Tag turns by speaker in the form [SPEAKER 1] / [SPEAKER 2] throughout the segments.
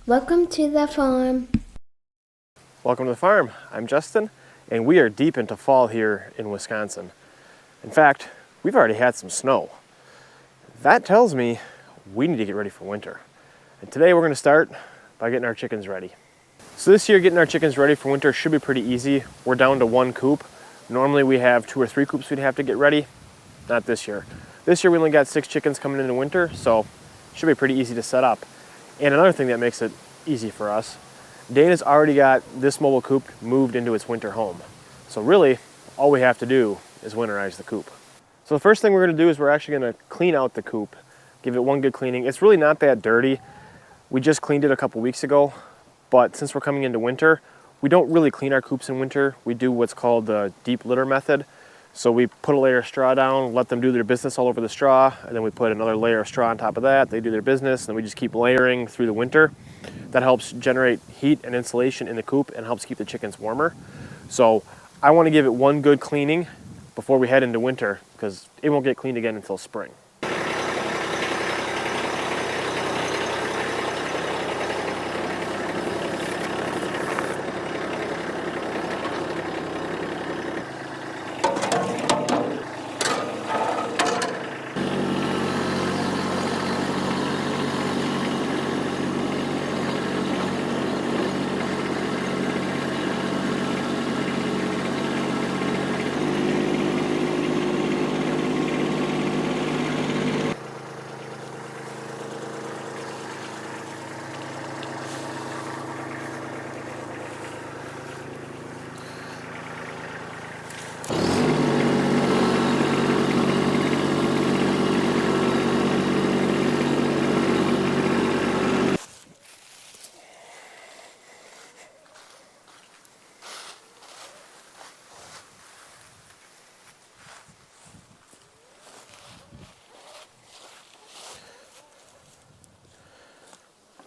[SPEAKER 1] Welcome to the farm.
[SPEAKER 2] Welcome to the farm. I'm Justin, and we are deep into fall here in Wisconsin. In fact, we've already had some snow. That tells me we need to get ready for winter. And today we're going to start by getting our chickens ready. So this year, getting our chickens ready for winter should be pretty easy. We're down to one coop. Normally we have 2 or 3 coops we'd have to get ready. Not this year. This year we only got 6 chickens coming into winter, so it should be pretty easy to set up. And another thing that makes it easy for us, Dayna's already got this mobile coop moved into its winter home. So really, all we have to do is winterize the coop. So the first thing we're going to do is we're actually going to clean out the coop, give it one good cleaning. It's really not that dirty. We just cleaned it a couple weeks ago, but since we're coming into winter, we don't really clean our coops in winter. We do what's called the deep litter method. So we put a layer of straw down, let them do their business all over the straw, and then we put another layer of straw on top of that. They do their business, and we just keep layering through the winter. That helps generate heat and insulation in the coop and helps keep the chickens warmer. So I want to give it one good cleaning before we head into winter because it won't get cleaned again until spring.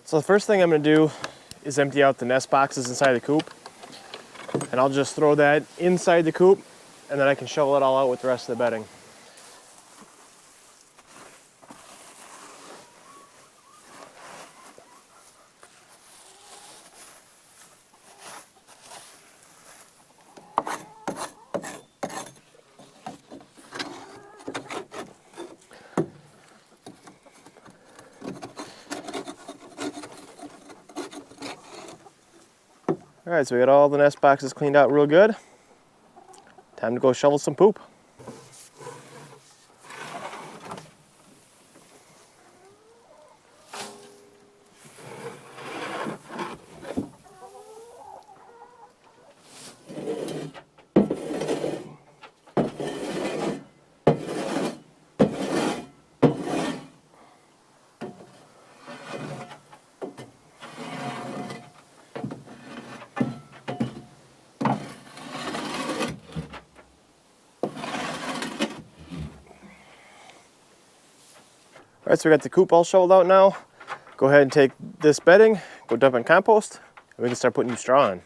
[SPEAKER 2] So the first thing I'm going to do is empty out the nest boxes inside the coop. And I'll just throw that inside the coop and then I can shovel it all out with the rest of the bedding. All right, so we got all the nest boxes cleaned out real good. Time to go shovel some poop. All right, so we got the coop all shoveled out now. Go ahead and take this bedding, go dump it in compost, and we can start putting new straw on.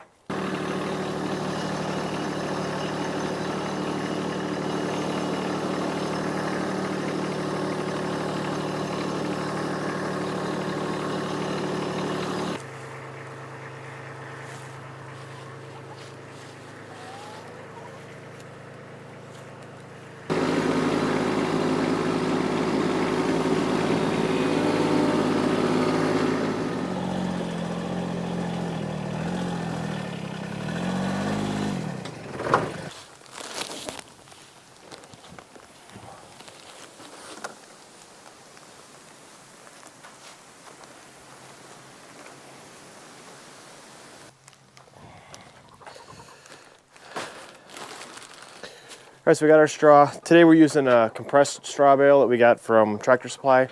[SPEAKER 2] All right, so we got our straw. Today we're using a compressed straw bale that we got from Tractor Supply.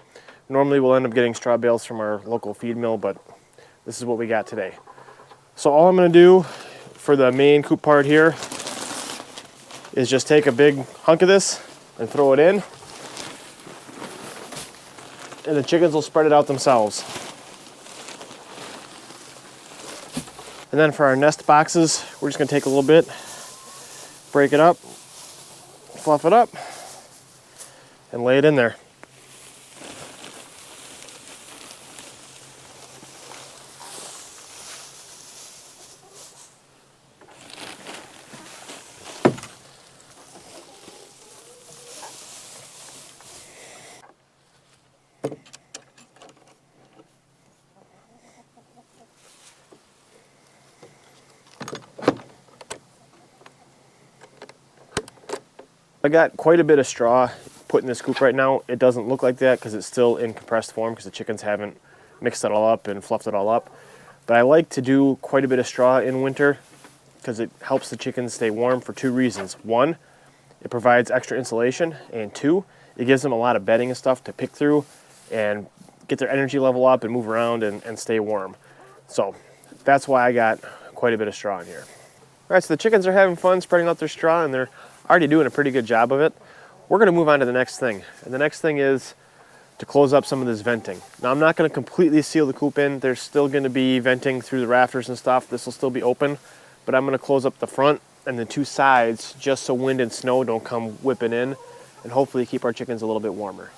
[SPEAKER 2] Normally we'll end up getting straw bales from our local feed mill, but this is what we got today. So all I'm gonna do for the main coop part here is just take a big hunk of this and throw it in. And the chickens will spread it out themselves. And then for our nest boxes, we're just gonna take a little bit, break it up, fluff it up, and lay it in there. I got quite a bit of straw put in this coop right now. It doesn't look like that because it's still in compressed form because the chickens haven't mixed it all up and fluffed it all up. But I like to do quite a bit of straw in winter because it helps the chickens stay warm for two reasons. One, it provides extra insulation, and two, it gives them a lot of bedding and stuff to pick through and get their energy level up and move around and stay warm. So that's why I got quite a bit of straw in here. All right, so the chickens are having fun spreading out their straw, and they're already doing a pretty good job of it. We're gonna move on to the next thing. And the next thing is to close up some of this venting. Now, I'm not gonna completely seal the coop in. There's still gonna be venting through the rafters and stuff. This will still be open, but I'm gonna close up the front and the two sides just so wind and snow don't come whipping in, and hopefully keep our chickens a little bit warmer.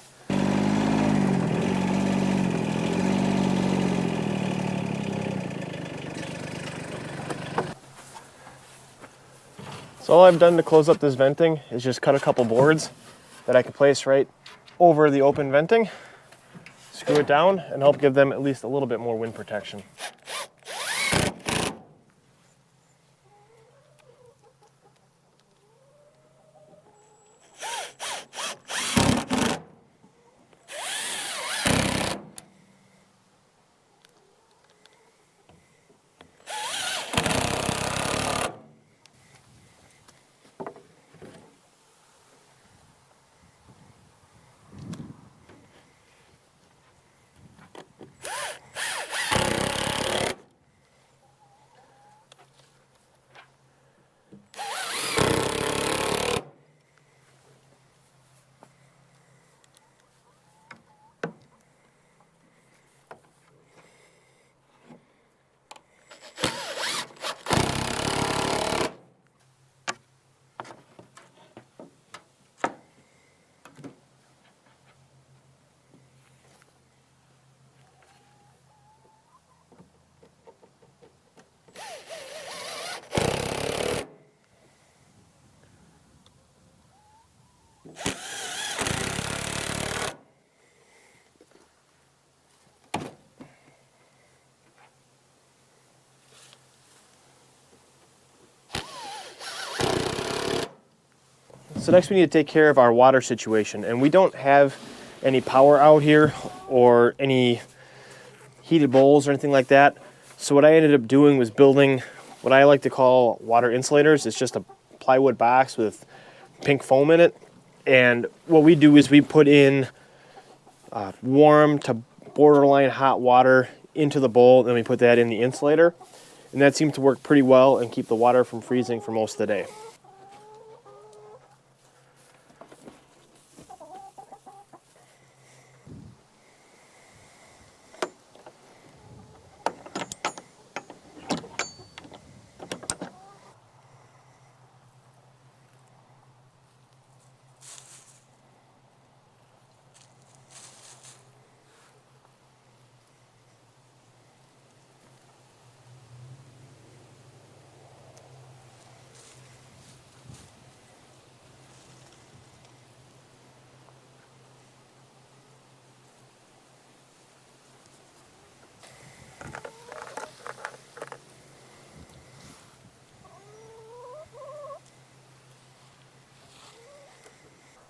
[SPEAKER 2] So all I've done to close up this venting is just cut a couple boards that I can place right over the open venting, screw it down, and help give them at least a little bit more wind protection. So next we need to take care of our water situation, and we don't have any power out here or any heated bowls or anything like that. So what I ended up doing was building what I like to call water insulators. It's just a plywood box with pink foam in it. And what we do is we put in warm to borderline hot water into the bowl, then we put that in the insulator. And that seemed to work pretty well and keep the water from freezing for most of the day.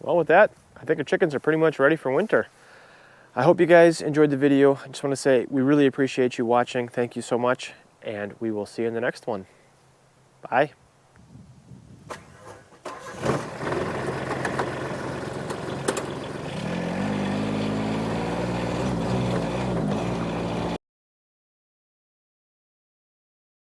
[SPEAKER 2] Well, with that, I think our chickens are pretty much ready for winter. I hope you guys enjoyed the video. I just want to say we really appreciate you watching. Thank you so much, and we will see you in the next one. Bye.